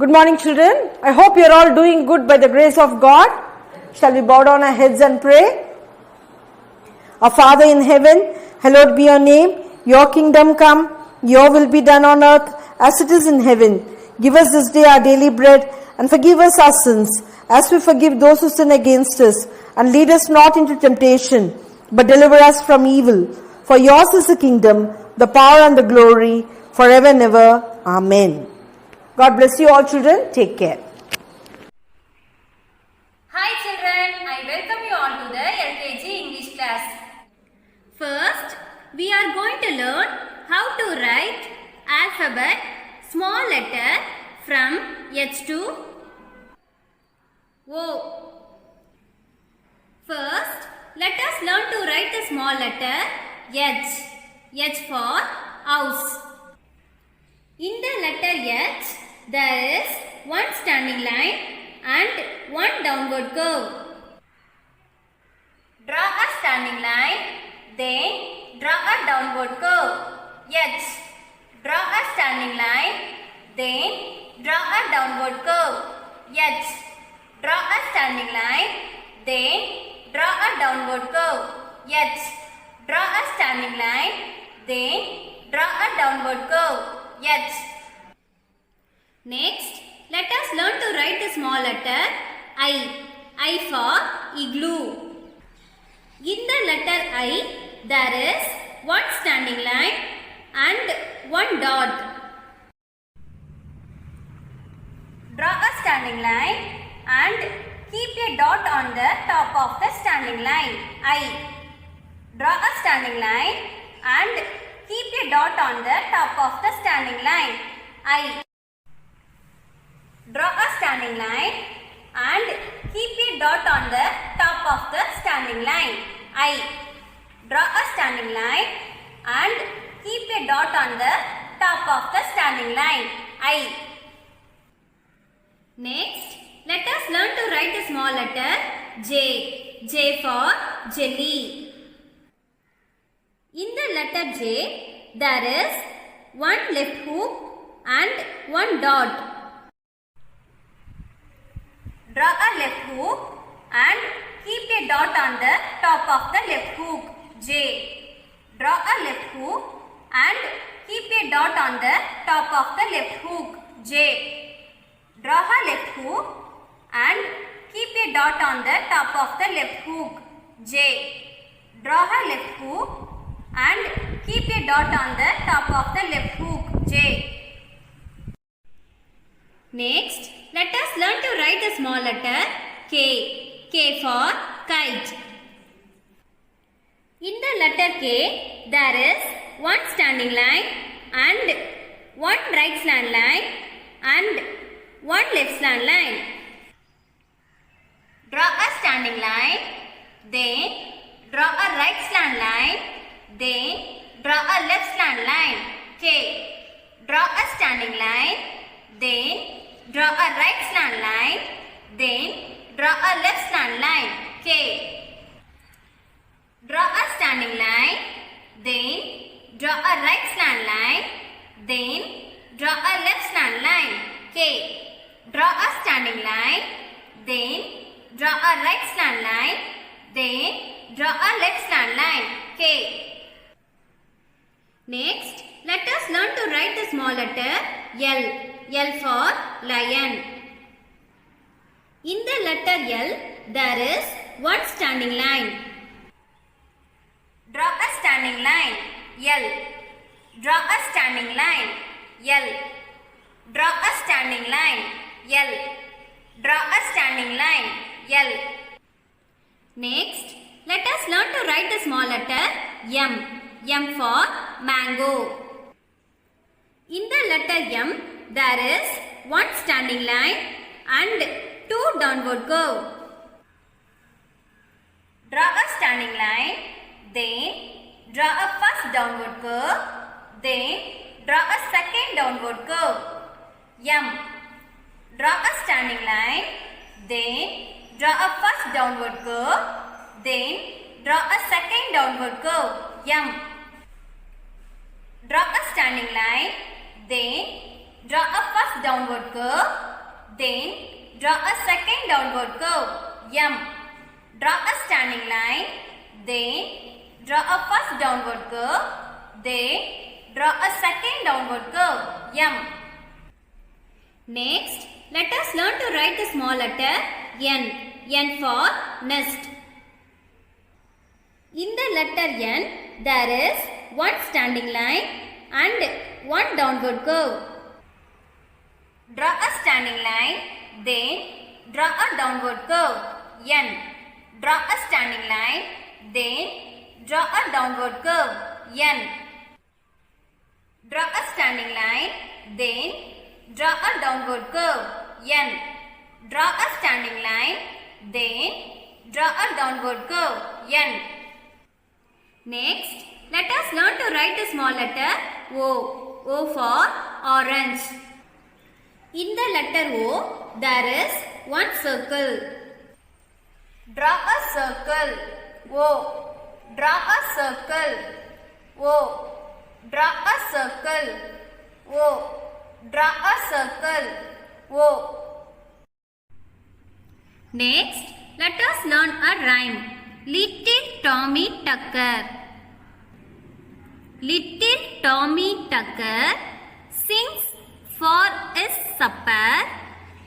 Good morning, children. I hope you are all doing good by the grace of God. Shall we bow down our heads and pray? Our Father in heaven, hallowed be your name. Your kingdom come. Your will be done on earth as it is in heaven. Give us this day our daily bread and forgive us our sins as we forgive those who sin against us. And lead us not into temptation, but deliver us from evil. For yours is the kingdom, the power and the glory, forever and ever. Amen. God bless you all, children. Take care. Hi children, I welcome you all to the LKG English class. First, we are going to learn how to write alphabet small letter from H to O. First, let us learn to write the small letter H. H for house. In the letter H, there is one standing line and one downward curve. Draw a standing line, then draw a downward curve. H. Draw a standing line, then draw a downward curve. H. Draw a standing line, then draw a downward curve. H. Draw a standing line, then draw a downward curve. H. Next, let us learn to write the small letter I. I for igloo. In the letter I, there is one standing line and one dot. Draw a standing line and keep a dot on the top of the standing line. I. Draw a standing line and keep a dot on the top of the standing line. I. Draw a standing line and keep a dot on the top of the standing line. I. Draw a standing line and keep a dot on the top of the standing line. I. Next, let us learn to write the small letter J. J for jelly. In the letter J, there is one left hook and one dot. Draw a left hook and keep a dot on the top of the left hook. J. Draw a left hook and keep a dot on the top of the left hook. J. Draw a left hook and keep a dot on the top of the left hook. J. Draw a left hook and keep a dot on the top of the left hook. J. Next, let us learn to write the small letter K. K for kite. In the letter K, there is one standing line and one right slant line and one left slant line. Draw a standing line, then draw a right slant line, then draw a left slant line. K. Draw a standing line, then draw a right slant line, then draw a left slant line. K. Draw a standing line, then draw a right slant line, then draw a left slant line. K. Draw a standing line, then draw a right slant line, then draw a left slant line. K. Next, let us learn to write the small letter L. L for lion. In the letter L, there is one standing line. Draw a standing line. L. Draw a standing line. L. Draw a standing line. L. Draw a standing line. L. Next, let us learn to write the small letter M. M for mango. In the letter M, there is one standing line and two downward curve. Draw a standing line, then draw a first downward curve, then draw a second downward curve. M. Draw a standing line, then draw a first downward curve, then draw a second downward curve. M. Draw a standing line, then draw a first downward curve. Then draw a second downward curve. M. Draw a standing line. Then draw a first downward curve. Then draw a second downward curve. M. Next, let us learn to write the small letter N. N for nest. In the letter N, there is one standing line and one downward curve. Draw a standing line, then draw a downward curve. N. Draw a standing line, then draw a downward curve. N. Draw a standing line, then draw a downward curve. N. Draw a standing line, then draw a downward curve. N. Next, let us learn to write the small letter O. O for orange. In the letter O, there is one circle. Draw a circle. O. Draw a circle. O. Draw a circle. O. Draw a circle. O. Next, let us learn a rhyme. Little Tommy Tucker. Little Tommy Tucker sings for his supper.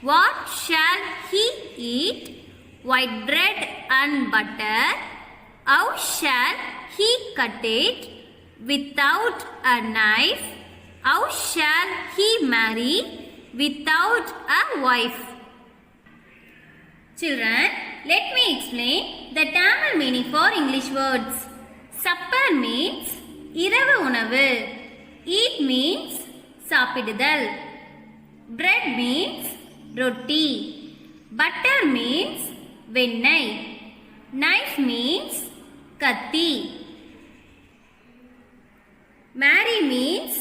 What shall he eat? White bread and butter. How shall he cut it? Without a knife. How shall he marry without a wife? Children, let me explain the Tamil meaning for English words. Supper means இரவு உணவு. Eat means சாப்பிடுதல். Bread means ரொட்டி. Butter means வெண்ணெய். Knife means கத்தி. Marry means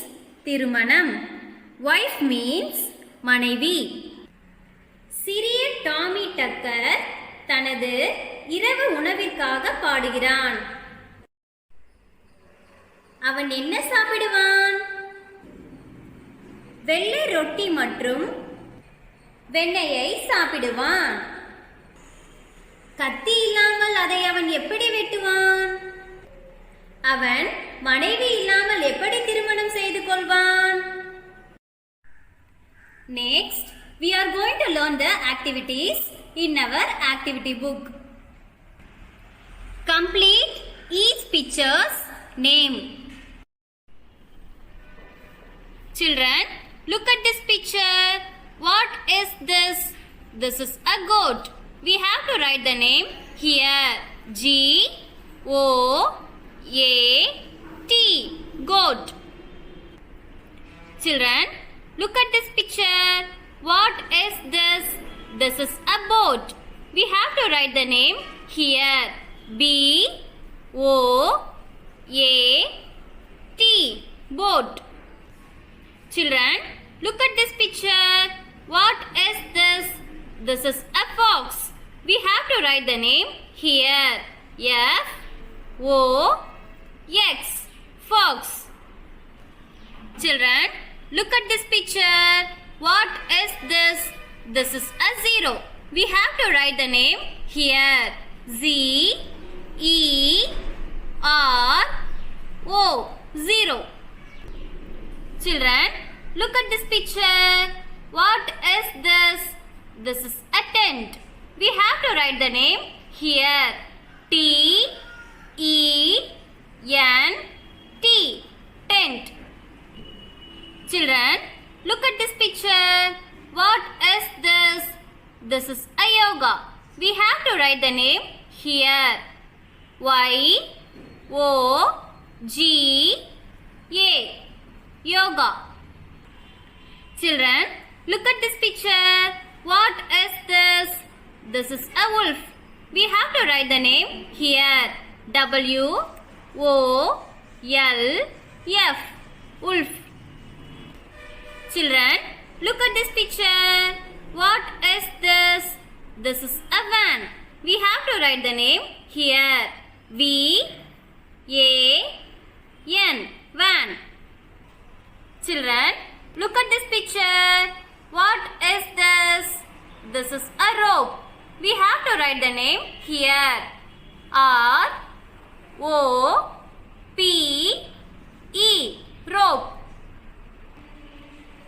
திருமணம். Wife means மனைவி. சிறிய Tommy டக்கர் தனது இரவு உணவிற்காக பாடுகிறான். அவன் என்ன சாப்பிடுவான்? வெள்ளை ரொட்டி மற்றும் வெண்ணெயை சாப்பிடுவான். கத்தி இல்லாமல் அதை அவன் எப்படி வெட்டுவான்? அவன் மனைவி இல்லாமல் எப்படி திருமணம் செய்து கொள்வான்? Next, we are going to learn the activities in our activity book. Complete each picture's name. Children, look at this picture. What is this? This is a goat. We have to write the name here. G-O-A-T. Goat. Children, look at this picture. What is this? This is a boat. We have to write the name here. B-O-A-T. Boat. Children, look at this picture. What is this? This is a fox. We have to write the name here. F-O-X. Fox. Children, look at this picture. What is this? This is a zero. We have to write the name here. Z-E-R-O. Zero. Children, look at this picture. What is this? This is a tent. We have to write the name here. T-E-N-T. Tent. Children, look at this picture. What is this? This is a yoga. We have to write the name here. Y-O-G-A. Yoga. Children, look at this picture. What is this? This is a wolf. We have to write the name here. W-O-L-F. Wolf. Children, look at this picture. What is this? This is a van. We have to write the name here. V-A-N. Van. Children, look at this picture. This is a rope. We have to write the name here. R O P E. Rope.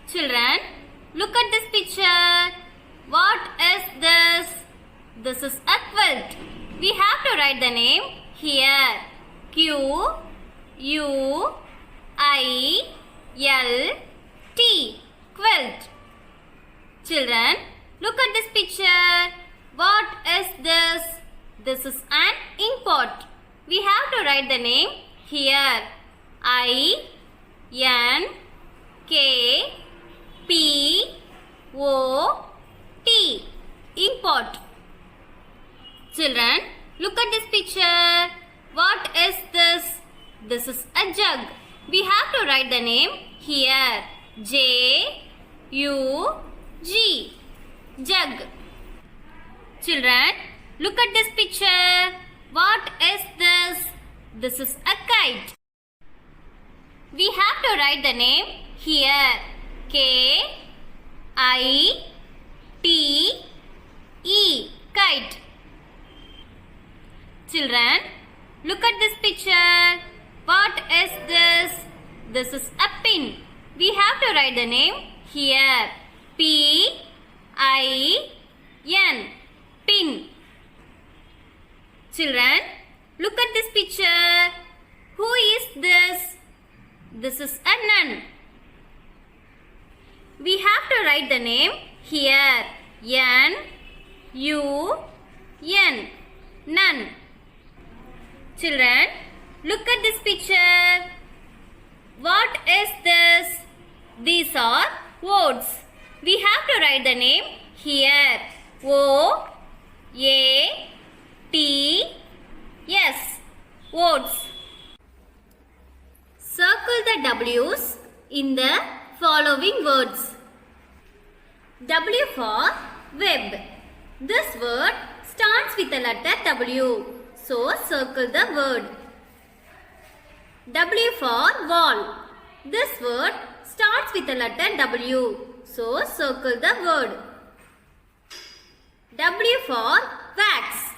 Children, look at this picture. What is this? This is a quilt. We have to write the name here. Q U I L T. Quilt. Children, look at this picture. What is this? This is an ink pot. We have to write the name here. I N K P O T. Ink pot. Children, look at this picture. What is this? This is a jug. We have to write the name here. J U G. Jug. Children, look at this picture. What is this? This is a kite. We have to write the name here. K I T E. Kite. Children, look at this picture. What is this? This is a pin. We have to write the name here. P I N. Pin. Children, look at this picture. Who is this? This is a nun. We have to write the name here. N U N. Nun. Children, look at this picture. What is this? These are words. We have to write the name here. O A T S. Words. Circle the W's in the following words. W for web. This word starts with the letter W. So circle the word. W for wall. This word starts with the letter W. So circle the word. W for wax.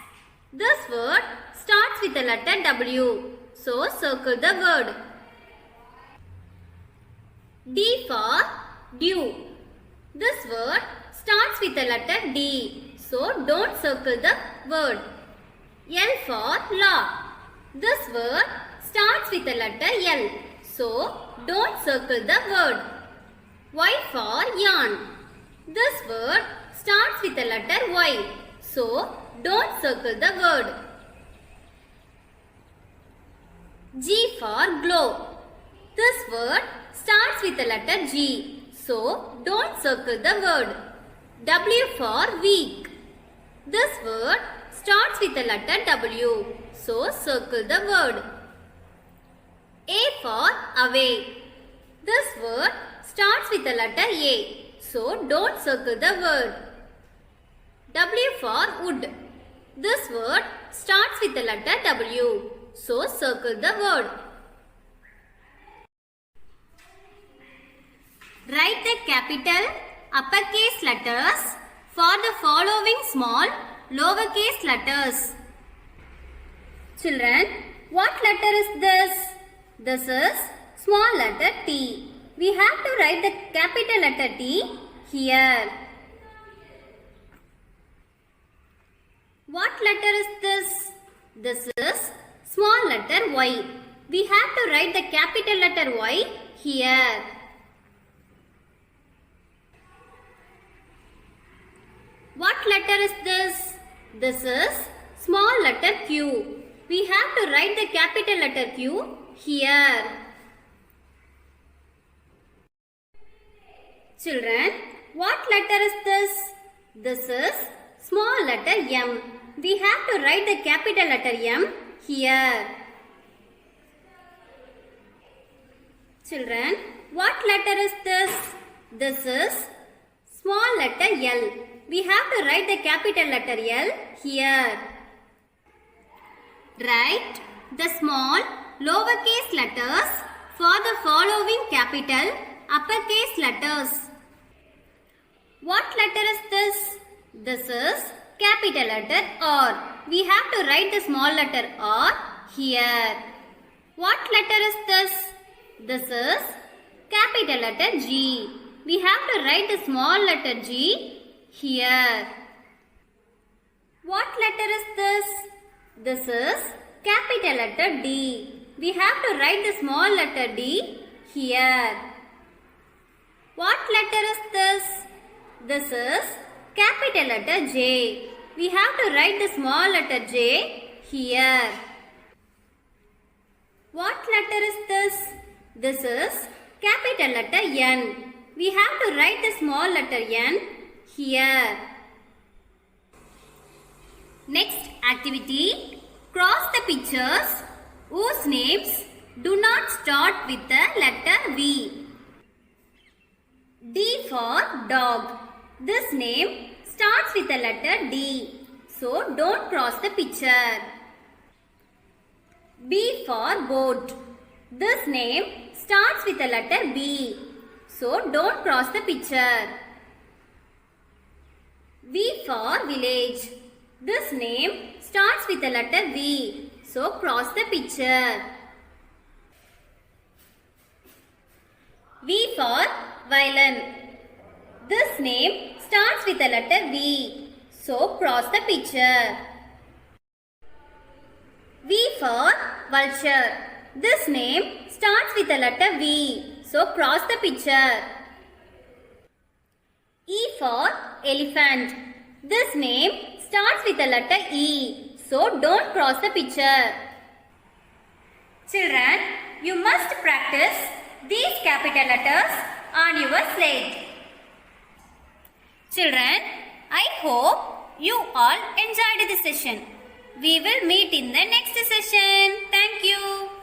This word starts with the letter W. So circle the word. D for dew. This word starts with the letter D. So don't circle the word. L for law. This word starts with the letter L. So don't circle the word. Y for yarn. This word starts with the letter Y. So don't circle the word. G for glow. This word starts with the letter G. So don't circle the word. W for week. This word starts with the letter W. So circle the word. A for away. This word starts with the letter A. So don't circle the word. W for wood. This word starts with the letter W. So circle the word. Write the capital uppercase letters for the following small lowercase letters. Children, what letter is this? This is small letter T. We have to write the capital letter T here. What letter is this? This is small letter Y. We have to write the capital letter Y here. What letter is this? This is small letter Q. We have to write the capital letter Q here. Children, what letter is this? This is small letter M. We have to write the capital letter M here. Children, what letter is this? This is small letter L. We have to write the capital letter L here. Write the small lowercase letters for the following capital uppercase letters. What letter is this? This is capital letter R. We have to write the small letter R here. What letter is this? This is capital letter G. We have to write the small letter G here. What letter is this? This is capital letter D. We have to write the small letter D here. What letter is this? This is capital letter J. We have to write the small letter J here. What letter is this? This is capital letter N. We have to write the small letter N here. Next activity. Cross the pictures whose names do not start with the letter V. D for dog. This name starts with the letter D. So don't cross the picture. B for boat. This name starts with the letter B. So don't cross the picture. V for village. This name starts with the letter V. So cross the picture. V for violin. This name starts with the letter V. So cross the picture. V for vulture. This name starts with the letter V. So cross the picture. E for elephant. This name starts with the letter E. So don't cross the picture. Children, you must practice these capital letters on your slate. Children, I hope you all enjoyed the session. We will meet in the next session. Thank you.